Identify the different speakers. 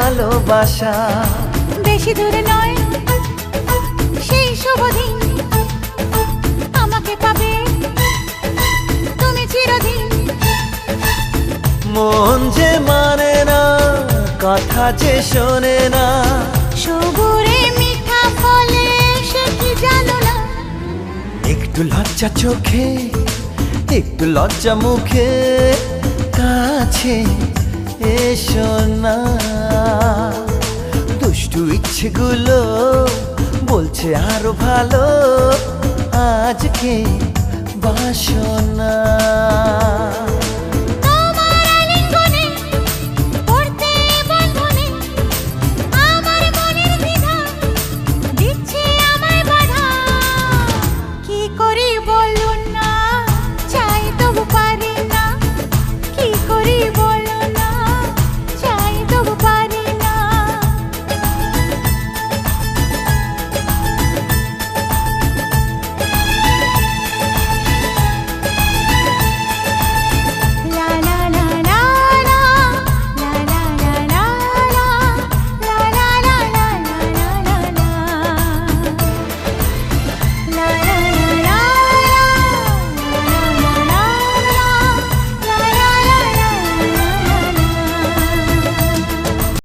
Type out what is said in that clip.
Speaker 1: ভালোবাসা।
Speaker 2: বেশি দূরে নয় সেই শুভ দিন, আমাকে পাবে তুমি চিরদিন।
Speaker 1: মন যে মানে না, কথা যে শোনে না,
Speaker 2: সবুরে মিঠা ফলে সে কি জানো না।
Speaker 1: একটু লজ্জা চোখে, একটু লজ্জা মুখে, কাছে এসো না। দুষ্টু ইচ্ছেগুলো বলছে আরো ভালো, আজকে বাসনা।